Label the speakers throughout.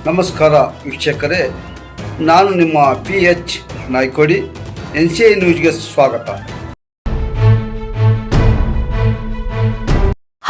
Speaker 1: ನಮಸ್ಕಾರ ವೀಕ್ಷಕರೇ, ನಾನು ನಿಮ್ಮ PH ನಾಯ್ಕೋಡಿ. NCI ನ್ಯೂಸ್ಗೆ ಸ್ವಾಗತ.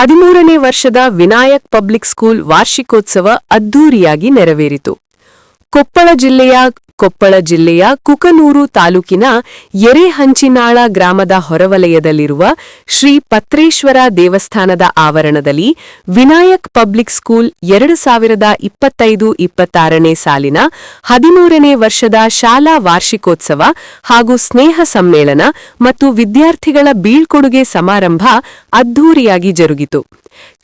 Speaker 2: 13ನೇ ವರ್ಷದ ವಿನಾಯಕ್ ಪಬ್ಲಿಕ್ ಸ್ಕೂಲ್ ವಾರ್ಷಿಕೋತ್ಸವ ಅದ್ದೂರಿಯಾಗಿ ನೆರವೇರಿತು. ಕೊಪ್ಪಳ ಜಿಲ್ಲೆಯ ಕುಕನೂರು ತಾಲೂಕಿನ ಎರೆಹಂಚಿನಾಳ ಗ್ರಾಮದ ಹೊರವಲಯದಲ್ಲಿರುವ ಶ್ರೀ ಪತ್ರೇಶ್ವರ ದೇವಸ್ಥಾನದ ಆವರಣದಲ್ಲಿ ವಿನಾಯಕ್ ಪಬ್ಲಿಕ್ ಸ್ಕೂಲ್ 2025-26ನೇ ಸಾಲಿನ 13ನೇ ವರ್ಷದ ಶಾಲಾ ವಾರ್ಷಿಕೋತ್ಸವ ಹಾಗೂ ಸ್ನೇಹ ಸಮ್ಮೇಳನ ಮತ್ತು ವಿದ್ಯಾರ್ಥಿಗಳ ಬೀಳ್ಕೊಡುಗೆ ಸಮಾರಂಭ ಅದ್ದೂರಿಯಾಗಿ ಜರುಗಿತು.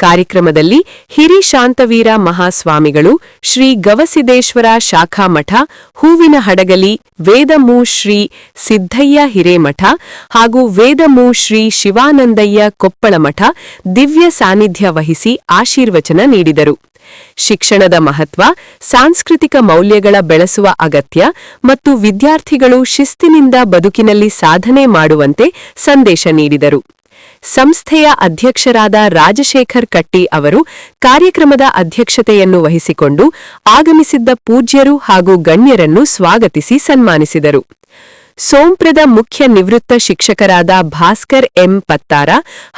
Speaker 2: ಕಾರ್ಯಕ್ರಮದಲ್ಲಿ ಹಿರಿ ಶಾಂತವೀರ ಮಹಾಸ್ವಾಮಿಗಳು, ಶ್ರೀ ಗವಸಿದೇಶ್ವರ ಶಾಖಾಮಠ ಹೂವಿನ ಹಡಗಲಿ, ವೇದಮೂ ಶ್ರೀ ಸಿದ್ದಯ್ಯ ಹಿರೇಮಠ ಹಾಗೂ ವೇದಮೂ ಶ್ರೀ ಶಿವಾನಂದಯ್ಯ ಕೊಪ್ಪಳಮಠ ದಿವ್ಯ ಸಾನ್ನಿಧ್ಯ ವಹಿಸಿ ಆಶೀರ್ವಚನ ನೀಡಿದರು. ಶಿಕ್ಷಣದ ಮಹತ್ವ, ಸಾಂಸ್ಕೃತಿಕ ಮೌಲ್ಯಗಳ ಬೆಳೆಸುವ ಅಗತ್ಯ ಮತ್ತು ವಿದ್ಯಾರ್ಥಿಗಳು ಶಿಸ್ತಿನಿಂದ ಬದುಕಿನಲ್ಲಿ ಸಾಧನೆ ಮಾಡುವಂತೆ ಸಂದೇಶ ನೀಡಿದರು. ಸಂಸ್ಥೆಯ ಅಧ್ಯಕ್ಷರಾದ ರಾಜಶೇಖರ್ ಕಟ್ಟಿ ಅವರು ಕಾರ್ಯಕ್ರಮದ ಅಧ್ಯಕ್ಷತೆಯನ್ನು ವಹಿಸಿಕೊಂಡು ಆಗಮಿಸಿದ್ದ ಪೂಜ್ಯರು ಹಾಗೂ ಗಣ್ಯರನ್ನು ಸ್ವಾಗತಿಸಿ ಸನ್ಮಾನಿಸಿದರು. ಸೋಂಪ್ರದ ಮುಖ್ಯ ನಿವೃತ್ತ ಶಿಕ್ಷಕರಾದ ಭಾಸ್ಕರ್ ಎಂ ಪತ್ತಾರ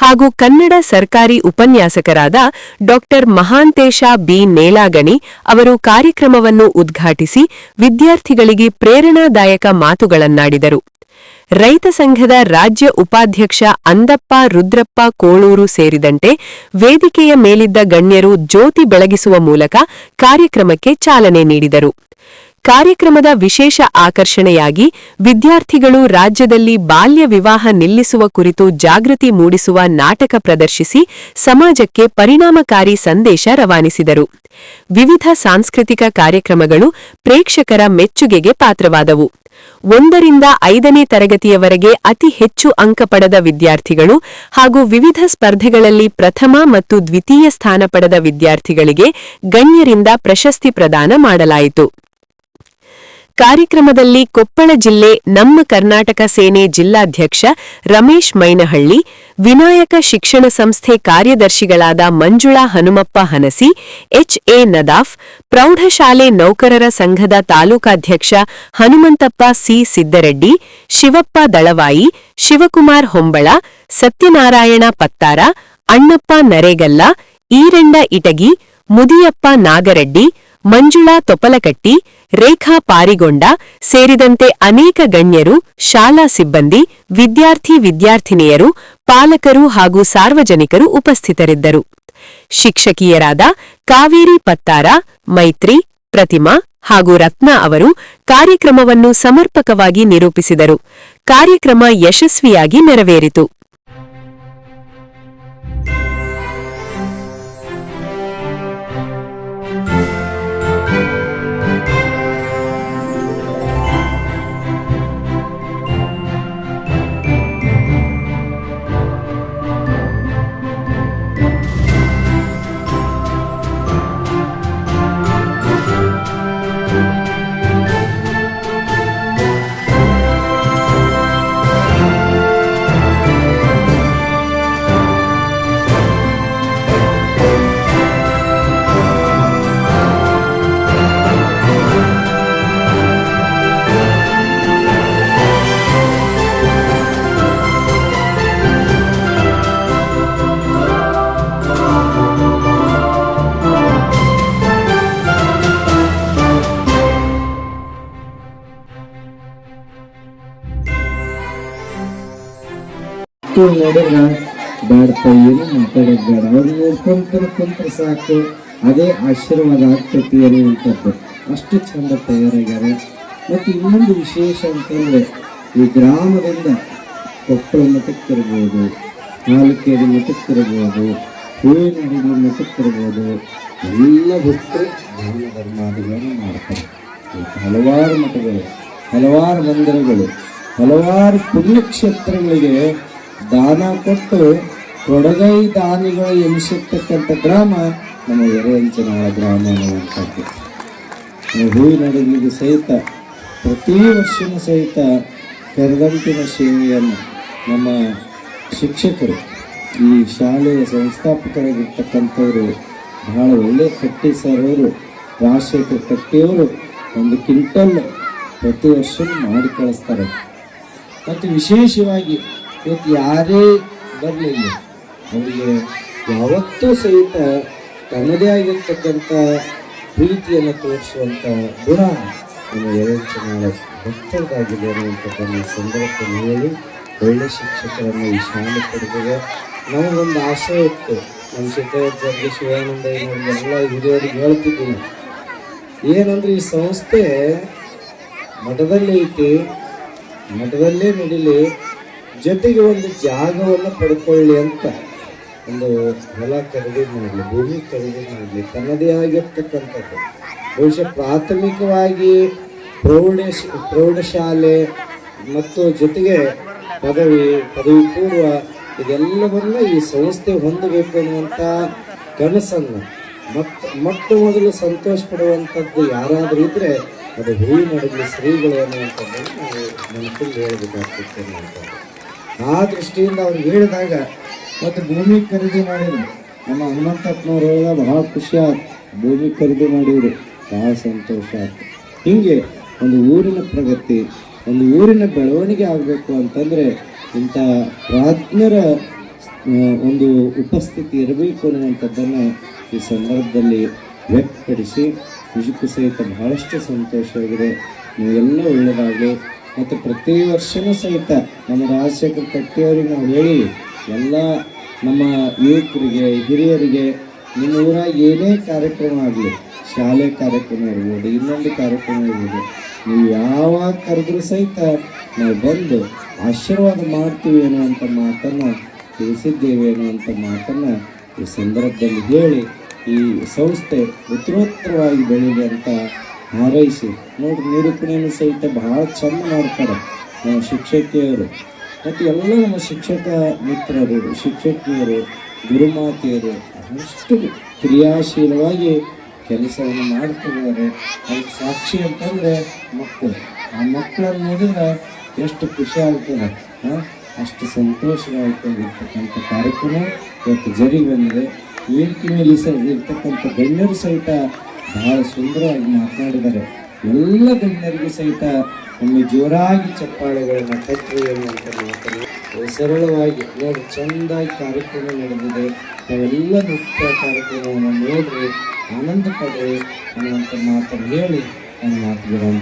Speaker 2: ಹಾಗೂ ಕನ್ನಡ ಸರ್ಕಾರಿ ಉಪನ್ಯಾಸಕರಾದ ಡಾ ಮಹಾಂತೇಶ ಬಿ ನೇಲಾಗಣಿ ಅವರು ಕಾರ್ಯಕ್ರಮವನ್ನು ಉದ್ಘಾಟಿಸಿ ವಿದ್ಯಾರ್ಥಿಗಳಿಗೆ ಪ್ರೇರಣಾದಾಯಕ ಮಾತುಗಳನ್ನಾಡಿದರು. ರೈತ ಸಂಘದ ರಾಜ್ಯ ಉಪಾಧ್ಯಕ್ಷ ಅಂದಪ್ಪ ರುದ್ರಪ್ಪ ಕೋಳೂರು ಸೇರಿದಂತೆ ವೇದಿಕೆಯ ಮೇಲಿದ್ದ ಗಣ್ಯರು ಜ್ಯೋತಿ ಬೆಳಗಿಸುವ ಮೂಲಕ ಕಾರ್ಯಕ್ರಮಕ್ಕೆ ಚಾಲನೆ ನೀಡಿದರು. ಕಾರ್ಯಕ್ರಮದ ವಿಶೇಷ ಆಕರ್ಷಣೆಯಾಗಿ ವಿದ್ಯಾರ್ಥಿಗಳು ರಾಜ್ಯದಲ್ಲಿ ಬಾಲ್ಯ ವಿವಾಹ ನಿಲ್ಲಿಸುವ ಕುರಿತು ಜಾಗೃತಿ ಮೂಡಿಸುವ ನಾಟಕ ಪ್ರದರ್ಶಿಸಿ ಸಮಾಜಕ್ಕೆ ಪರಿಣಾಮಕಾರಿ ಸಂದೇಶ ರವಾನಿಸಿದರು. ವಿವಿಧ ಸಾಂಸ್ಕೃತಿಕ ಕಾರ್ಯಕ್ರಮಗಳು ಪ್ರೇಕ್ಷಕರ ಮೆಚ್ಚುಗೆಗೆ ಪಾತ್ರವಾದವು. 1ರಿಂದ 5ನೇ ತರಗತಿಯವರೆಗೆ ಅತಿ ಹೆಚ್ಚು ಅಂಕ ಪಡೆದ ವಿದ್ಯಾರ್ಥಿಗಳು ಹಾಗೂ ವಿವಿಧ ಸ್ಪರ್ಧೆಗಳಲ್ಲಿ ಪ್ರಥಮ ಮತ್ತು ದ್ವಿತೀಯ ಸ್ಥಾನ ಪಡೆದ ವಿದ್ಯಾರ್ಥಿಗಳಿಗೆ ಗಣ್ಯರಿಂದ ಪ್ರಶಸ್ತಿ ಪ್ರದಾನ ಮಾಡಲಾಯಿತು. ಕಾರ್ಯಕ್ರಮದಲ್ಲಿ ಕೊಪ್ಪಳ ಜಿಲ್ಲೆ ನಮ್ಮ ಕರ್ನಾಟಕ ಸೇನೆ ಜಿಲ್ಲಾಧ್ಯಕ್ಷ ರಮೇಶ್ ಮೈನಹಳ್ಳಿ, ವಿನಾಯಕ ಶಿಕ್ಷಣ ಸಂಸ್ಥೆ ಕಾರ್ಯದರ್ಶಿಗಳಾದ ಮಂಜುಳಾ ಹನುಮಪ್ಪ ಹನಸಿ, HA ನದಾಫ್, ಪ್ರೌಢಶಾಲೆ ನೌಕರರ ಸಂಘದ ತಾಲೂಕಾಧ್ಯಕ್ಷ ಹನುಮಂತಪ್ಪ ಸಿ ಸಿದ್ದರೆಡ್ಡಿ, ಶಿವಪ್ಪ ದಳವಾಯಿ, ಶಿವಕುಮಾರ್ ಹೊಂಬಳ, ಸತ್ಯನಾರಾಯಣ ಪತ್ತಾರ, ಅಣ್ಣಪ್ಪ ನರೇಗಲ್ಲ, ಈರೆಂಡ ಇಟಗಿ, ಮುದಿಯಪ್ಪ ನಾಗರೆಡ್ಡಿ, ಮಂಜುಳಾ ತೊಪಲಕಟ್ಟಿ, ರೇಖಾ ಪಾರಿಗೊಂಡ ಸೇರಿದಂತೆ ಅನೇಕ ಗಣ್ಯರು, ಶಾಲಾ ಸಿಬ್ಬಂದಿ, ವಿದ್ಯಾರ್ಥಿನಿಯರು, ಪಾಲಕರು ಹಾಗೂ ಸಾರ್ವಜನಿಕರು ಉಪಸ್ಥಿತರಿದ್ದರು. ಶಿಕ್ಷಕಿಯರಾದ ಕಾವೇರಿ ಪತ್ತಾರ, ಮೈತ್ರಿ, ಪ್ರತಿಮಾ ಹಾಗೂ ರತ್ನ ಅವರು ಕಾರ್ಯಕ್ರಮವನ್ನು ಸಮರ್ಪಕವಾಗಿ ನಿರೂಪಿಸಿದರು. ಕಾರ್ಯಕ್ರಮ ಯಶಸ್ವಿಯಾಗಿ ನೆರವೇರಿತು.
Speaker 3: ನೋಡಿದ್ರ ಬ್ಯಾಡಪ್ಪ, ಏನು ಮಾತಾಡೋದು ಬೇಡ, ಅವ್ರು ನೋಡ್ಕೊಂತ ಸಾಕು, ಅದೇ ಆಶೀರ್ವಾದ ಆಗ್ತೈತಿ ಅನ್ನುವಂಥದ್ದು. ಅಷ್ಟು ಚಂದ ತಯಾರಾಗ್ಯಾರ. ಮತ್ತು ಇನ್ನೊಂದು ವಿಶೇಷ ಅಂತಂದ್ರೆ, ಈ ಗ್ರಾಮದಿಂದ ಕೊಪ್ಪಳ ಮಠಕ್ಕಿರ್ಬೋದು, ನಾಲ್ಕೇರಿ ಮಠಕ್ಕಿರ್ಬೋದು, ಹೂವಿನ ಹಡಗಲಿ ಮಠಕ್ಕಿರ್ಬೋದು, ಎಲ್ಲ ಬಿಟ್ಟು ದಾನ ಧರ್ಮಾದಿಗಳನ್ನು ಮಾಡ್ತಾರೆ. ಹಲವಾರು ಮಠಗಳು, ಹಲವಾರು ಮಂದಿರಗಳು, ಹಲವಾರು ಪುಣ್ಯಕ್ಷೇತ್ರಗಳಿಗೆ ದಾನ ಕೊಟ್ಟು ಕೊಡಗೈ ದಾನಿಗಳು ಎನಿಸಿರ್ತಕ್ಕಂಥ ಗ್ರಾಮ ನಮ್ಮ ಎರೆಹಂಚಿನಾಳ ಗ್ರಾಮ ಅನ್ನುವಂಥದ್ದು. ಹೂವಿನ ಹಡಗಲಿಗೆ ಸಹಿತ ಪ್ರತಿ ವರ್ಷವೂ ಸಹಿತ ಕರದಂಟಿನ ಸೇವೆಯನ್ನು ನಮ್ಮ ಶಿಕ್ಷಕರು, ಈ ಶಾಲೆಯ ಸಂಸ್ಥಾಪಕರಾಗಿರ್ತಕ್ಕಂಥವರು ಬಹಳ ಒಳ್ಳೆಯ ಕಟ್ಟಿ ಸರ್ ಅವರು ರಾಜಶೇಖರ್ ಕಟ್ಟಿಯವರು 1 ಕ್ವಿಂಟಲ್ ಪ್ರತಿ ವರ್ಷ ಮಾಡಿ ಕಳಿಸ್ತಾರೆ. ಮತ್ತು ವಿಶೇಷವಾಗಿ ಇವತ್ತು ಯಾರೇ ಬರಲಿ ಅವರಿಗೆ ಯಾವತ್ತೂ ಸಹಿತ ತನ್ನದೇ ಆಗಿರ್ತಕ್ಕಂಥ ಪ್ರೀತಿಯನ್ನು ತೋರಿಸುವಂಥ ಗುಣ ನಮ್ಮ ಯರೇಂಚನಾಳ ಭಕ್ತರಾಗಿದೆ ಅನ್ನುವಂಥದ್ದನ್ನು ಸಂದರ್ಭದಲ್ಲಿ ಹೇಳಿ ಒಳ್ಳೆ ಶಿಕ್ಷಕರನ್ನು ಈ ಶಾಲೆ ಪಡೆದಿದೆ. ನಮಗೊಂದು ಆಸೆ ಇತ್ತು, ನಮ್ಮ ಸಿದ್ದರಾಜ್ ಶಿವಾನಂದ ಎಲ್ಲ ಹಿರಿಯರಿಗೆ ಹೇಳ್ತಿದ್ದೀನಿ, ಏನಂದ್ರೆ ಈ ಸಂಸ್ಥೆ ಮಠದಲ್ಲಿ ಐತಿ, ಮಠದಲ್ಲೇ ನಡೀಲಿ, ಜೊತೆಗೆ ಒಂದು ಜಾಗವನ್ನು ಪಡ್ಕೊಳ್ಳಿ ಅಂತ ಒಂದು ಹೊಲ ಖರೀದಿ ಮಾಡಲಿ, ಭೂಮಿ ಖರೀದಿ ಮಾಡಲಿ, ತನ್ನದೇ ಆಗಿರ್ತಕ್ಕಂಥದ್ದು. ಬಹುಶಃ ಪ್ರಾಥಮಿಕವಾಗಿ ಪ್ರೌಢಶಾಲೆ ಮತ್ತು ಜೊತೆಗೆ ಪದವಿ ಪೂರ್ವ ಇದೆಲ್ಲವನ್ನ ಈ ಸಂಸ್ಥೆ ಹೊಂದಬೇಕು ಅನ್ನುವಂಥ ಕನಸನ್ನು ಮೊಟ್ಟ ಮೊದಲು ಸಂತೋಷ ಪಡುವಂಥದ್ದು ಯಾರಾದರೂ ಇದ್ದರೆ ಅದು ಹುಯಿ ಮಾಡಲಿ ಶ್ರೀಗಳು ಅನ್ನುವಂಥದ್ದನ್ನು ನಾವು ನೆನಪಿಂದ ಹೇಳಬೇಕಾಗ್ತಿತ್ತು ಅನ್ನುವಂಥದ್ದು. ಆ ದೃಷ್ಟಿಯಿಂದ ಅವ್ರಿಗೆ ಹೇಳಿದಾಗ ಮತ್ತು ಭೂಮಿ ಖರೀದಿ ಮಾಡಿದ್ರು. ನಮ್ಮ ಹನುಮಂತಪ್ಪನವ್ರು ಹೇಳಿದಾಗ ಬಹಳ ಖುಷಿ ಆಯ್ತು, ಭೂಮಿ ಖರೀದಿ ಮಾಡಿದ್ರು, ಬಹಳ ಸಂತೋಷ ಆಯ್ತು. ಹೀಗೆ ಒಂದು ಊರಿನ ಪ್ರಗತಿ, ಒಂದು ಊರಿನ ಬೆಳವಣಿಗೆ ಆಗಬೇಕು ಅಂತಂದರೆ ಇಂಥ ಪ್ರಾಜ್ಞರ ಒಂದು ಉಪಸ್ಥಿತಿ ಇರಬೇಕು ಅನ್ನುವಂಥದ್ದನ್ನು ಈ ಸಂದರ್ಭದಲ್ಲಿ ವ್ಯಕ್ತಪಡಿಸಿ ನಿಜಕ್ಕೂ ಸಹಿತ ಬಹಳಷ್ಟು ಸಂತೋಷವಾಗಿದೆ. ನೀವೆಲ್ಲ ಒಳ್ಳೆಯದಾಗಲಿ. ಮತ್ತು ಪ್ರತಿ ವರ್ಷವೂ ಸಹಿತ ನಮ್ಮ ರಾಜಶೇಖರ್ ಕಟ್ಟಿಯವರಿಗೆ ನಾವು ಹೇಳಿ ಎಲ್ಲ ನಮ್ಮ ಯುವಕರಿಗೆ ಹಿರಿಯರಿಗೆ ನಿಮ್ಮ ಊರಾಗ ಏನೇ ಕಾರ್ಯಕ್ರಮ ಆಗಲಿ, ಶಾಲೆ ಕಾರ್ಯಕ್ರಮ ಇರ್ಬೋದು, ಇನ್ನೊಂದು ಕಾರ್ಯಕ್ರಮ ಇರ್ಬೋದು, ನೀವು ಯಾವಾಗ ಕರೆದ್ರೂ ಸಹಿತ ನಾವು ಬಂದು ಆಶೀರ್ವಾದ ಮಾಡ್ತೀವಿ ಅನ್ನುವಂಥ ಮಾತನ್ನು ತಿಳಿಸಿದ್ದೇವೆ ಅನ್ನುವಂಥ ಮಾತನ್ನು ಈ ಸಂದರ್ಭದಲ್ಲಿ ಹೇಳಿ ಈ ಸಂಸ್ಥೆ ಉತ್ತರೋತ್ತರವಾಗಿ ಬೆಳೀಲಿ ಅಂತ ಹಾರೈಸಿ. ನೋಡ್ರಿ, ನಿರೂಪಣೆಯನ್ನು ಸಹಿತ ಬಹಳ ಚೆಂದ ಮಾಡ್ತಾರೆ ನಮ್ಮ ಶಿಕ್ಷಕಿಯರು ಮತ್ತು ಎಲ್ಲ ನಮ್ಮ ಶಿಕ್ಷಕ ಮಿತ್ರರು, ಶಿಕ್ಷಕಿಯರು, ಗುರುಮಾತೆಯರು ಅಷ್ಟು ಕ್ರಿಯಾಶೀಲವಾಗಿ ಕೆಲಸವನ್ನು ಮಾಡ್ತಿದ್ದಾರೆ. ಅದಕ್ಕೆ ಸಾಕ್ಷಿ ಅಂತಂದರೆ ಮಕ್ಕಳು. ಆ ಮಕ್ಕಳನ್ನು ನೋಡಿದ್ರೆ ಎಷ್ಟು ಖುಷಿ ಆಗ್ತದೆ, ಅಷ್ಟು ಸಂತೋಷವಾಗಿರ್ತಕ್ಕಂಥ ಕಾರ್ಯಕ್ರಮ ಇವತ್ತು ಜರಿ ಬಂದಿದೆ. ವೇದಿಕೆ ಮೇಲೆ ಇರ್ತಕ್ಕಂಥ ಗಣ್ಯರು ಸಹಿತ ಬಹಳ ಸುಂದರವಾಗಿ ಮಾತನಾಡಿದ್ದಾರೆ. ಎಲ್ಲ ಗಣ್ಯರಿಗೂ ಸಹಿತ ಒಮ್ಮೆ ಜೋರಾಗಿ ಚಪ್ಪಾಳೆಗಳನ್ನು ತಟ್ಟರಿ ಅನ್ನುವಂಥ ಮಾತನ್ನು ಸರಳವಾಗಿ ನೋಡಿ ಚೆಂದಾಗಿ ಕಾರ್ಯಕ್ರಮ ನಡೆದಿದೆ. ನಾವೆಲ್ಲ ನೃತ್ಯ ಕಾರ್ಯಕ್ರಮವನ್ನು ನೋಡ್ರಿ, ಆನಂದ ಪಡ್ರಿ ಅನ್ನುವಂಥ ಮಾತನ್ನು ಹೇಳಿ ನನ್ನ ಮಾತುಗಳನ್ನು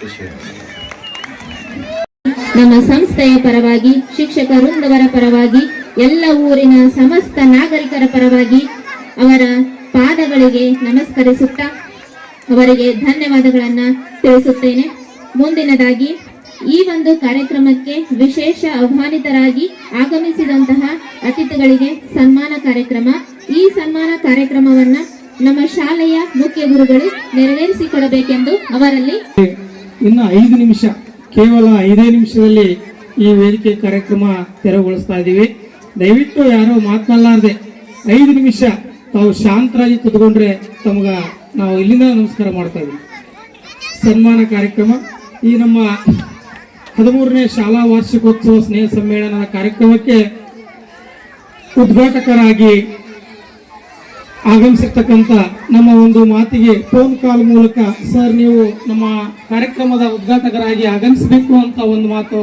Speaker 3: ಖುಷಿ.
Speaker 4: ನಮ್ಮ ಸಂಸ್ಥೆಯ ಪರವಾಗಿ, ಶಿಕ್ಷಕ ವೃಂದವರ ಪರವಾಗಿ, ಎಲ್ಲ ಊರಿನ ಸಮಸ್ತ ನಾಗರಿಕರ ಪರವಾಗಿ ಅವರ ಪಾದಗಳಿಗೆ ನಮಸ್ಕರಿಸುತ್ತಾ ಅವರಿಗೆ ಧನ್ಯವಾದಗಳನ್ನು ತಿಳಿಸುತ್ತೇನೆ. ಮುಂದಿನದಾಗಿ ಈ ಒಂದು ಕಾರ್ಯಕ್ರಮಕ್ಕೆ ವಿಶೇಷ ಆಹ್ವಾನಿತರಾಗಿ ಆಗಮಿಸಿದಂತಹ ಅತಿಥಿಗಳಿಗೆ ಸನ್ಮಾನ ಕಾರ್ಯಕ್ರಮ. ಈ ಸನ್ಮಾನ ಕಾರ್ಯಕ್ರಮವನ್ನ ನಮ್ಮ ಶಾಲೆಯ ಮುಖ್ಯ ಗುರುಗಳು ನೆರವೇರಿಸಿಕೊಡಬೇಕೆಂದು ಅವರಲ್ಲಿ
Speaker 5: ಇನ್ನು 5 ನಿಮಿಷ, ಕೇವಲ 5 ನಿಮಿಷದಲ್ಲಿ ಈ ವೇದಿಕೆ ಕಾರ್ಯಕ್ರಮ ತೆರವುಗೊಳಿಸ್ತಾ ಇದ್ದೀವಿ. ದಯವಿಟ್ಟು ಯಾರೋ ಮಾತನಾಡಲಾರದೆ 5 ನಿಮಿಷ ತಾವು ಶಾಂತರಾಗಿ ಕುತ್ಕೊಂಡ್ರೆ ತಮಗ ನಾವು ಇಲ್ಲಿಂದ ನಮಸ್ಕಾರ ಮಾಡ್ತಾ ಇದ್ದೀವಿ. ಸನ್ಮಾನ ಕಾರ್ಯಕ್ರಮ ಈ ನಮ್ಮ 13ನೇ ಶಾಲಾ ವಾರ್ಷಿಕೋತ್ಸವ ಸ್ನೇಹ ಸಮ್ಮೇಳನದ ಕಾರ್ಯಕ್ರಮಕ್ಕೆ ಉದ್ಘಾಟಕರಾಗಿ ಆಗಮಿಸಿರ್ತಕ್ಕಂಥ ನಮ್ಮ ಒಂದು ಮಾತಿಗೆ ಫೋನ್ ಕಾಲ್ ಮೂಲಕ ಸರ್ ನೀವು ನಮ್ಮ ಕಾರ್ಯಕ್ರಮದ ಉದ್ಘಾಟಕರಾಗಿ ಆಗಮಿಸಬೇಕು ಅಂತ ಒಂದು ಮಾತು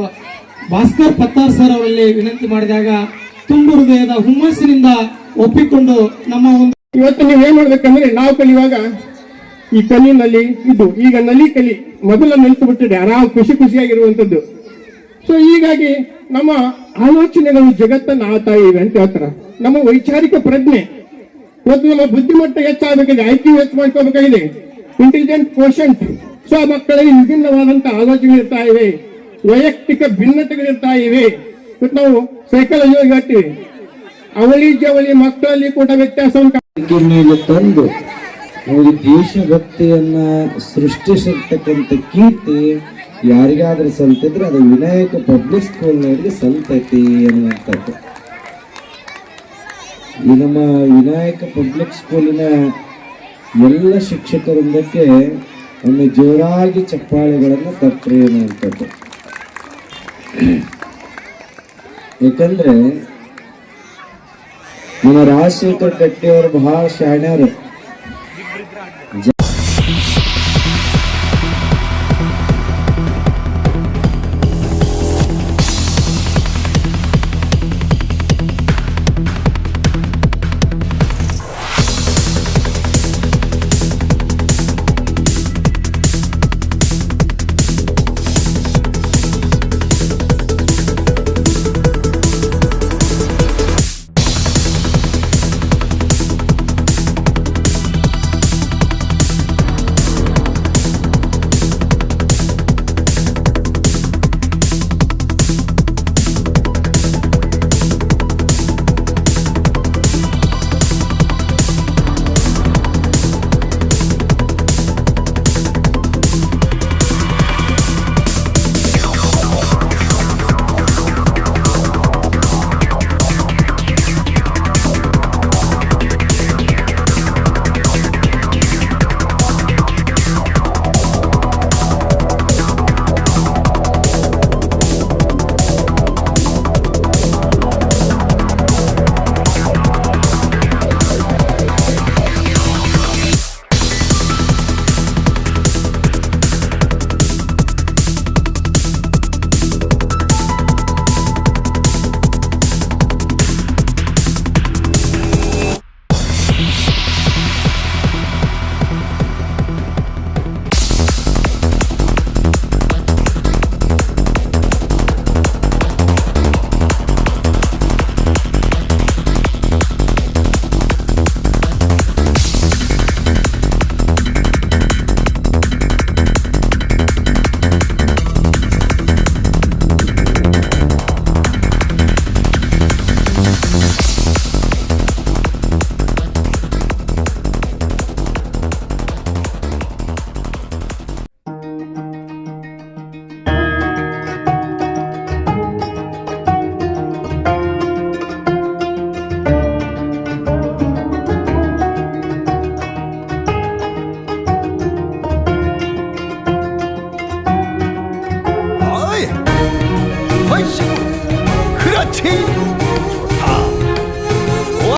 Speaker 5: ಭಾಸ್ಕರ್ ಪತ್ತಾರ್ ಸರ್ ಅವರಲ್ಲಿ ವಿನಂತಿ ಮಾಡಿದಾಗ ತುಂಬು ಹೃದಯದ ಹುಮ್ಮಸ್ಸಿನಿಂದ ಒಪ್ಪಿಕೊಂಡು ನಮ್ಮ ಒಂದು
Speaker 6: ಇವತ್ತು ನೀವೇನ್ ಮಾಡ್ಬೇಕಂದ್ರೆ ನಾವು ಕಲಿಯುವಾಗ ಈ ಕಲ್ಲಿನಲ್ಲಿ ಇದು ಈಗ ನಲಿ ಕಲಿ ಮೊದಲ ನಿಲ್ತು ಬಿಟ್ಟಿದೆ, ಆರಾಮ್ ಖುಷಿಯಾಗಿರುವಂತದ್ದು. ಸೊ ಹೀಗಾಗಿ ನಮ್ಮ ಆಲೋಚನೆಗಳು ಜಗತ್ತನ್ನು ಆಳ್ತಾ ಇವೆ ಅಂತ ಹೇಳ್ತಾರ. ನಮ್ಮ ವೈಚಾರಿಕ ಪ್ರಜ್ಞೆ ಇವತ್ತು ನಮ್ಮ ಬುದ್ಧಿಮಟ್ಟ ಹೆಚ್ಚಾಗಬೇಕಾಗಿದೆ, IQ ಹೆಚ್ಚು ಮಾಡ್ಕೋಬೇಕಾಗಿದೆ, ಇಂಟೆಲಿಜೆಂಟ್ ಕೋಶಂಟ್. ಸೊ ಆ ಮಕ್ಕಳಿಗೆ ವಿಭಿನ್ನವಾದಂತ ಆಲೋಚನೆ ಇರ್ತಾ ಇವೆ, ವೈಯಕ್ತಿಕ ಭಿನ್ನತೆಗಳಿರ್ತಾ ಇವೆ. ಇವತ್ತು ನಾವು ಸೈಕಾಲಜಿ ಹೇಳ್ತೀವಿ, ಅವಳಿ ಜವಳಿ ಮಕ್ಕಳಲ್ಲಿ ಕೂಡ ವ್ಯತ್ಯಾಸವನ್ನು
Speaker 3: ಮೇಲೆ ತಂದು ಒಂದು ದೇಶಭಕ್ತಿಯನ್ನ ಸೃಷ್ಟಿಸಿರ್ತಕ್ಕಂಥ ಕೀರ್ತಿ ಯಾರಿಗಾದ್ರೂ ಸಲ್ತಿದ್ರೆ ಅದು ವಿನಾಯಕ ಪಬ್ಲಿಕ್ ಸ್ಕೂಲ್ನವರಿಗೆ ಸಲ್ತೈತಿ ಅನ್ನುವಂಥದ್ದು. ಈ ನಮ್ಮ ವಿನಾಯಕ ಪಬ್ಲಿಕ್ ಸ್ಕೂಲಿನ ಎಲ್ಲ ಶಿಕ್ಷಕರೊಂದಕ್ಕೆ ಒಮ್ಮೆ ಜೋರಾಗಿ ಚಪ್ಪಾಳೆಗಳನ್ನು ತಟ್ಟರಿ ಅನ್ನುವಂಥದ್ದು. ಯಾಕಂದ್ರೆ ನಮ್ಮ ರಾಜಶೇಖರ್ ಕಟ್ಟಿಯವರು ಬಹಳ ಶಾಣ್ಯರು.
Speaker 7: ಛೀ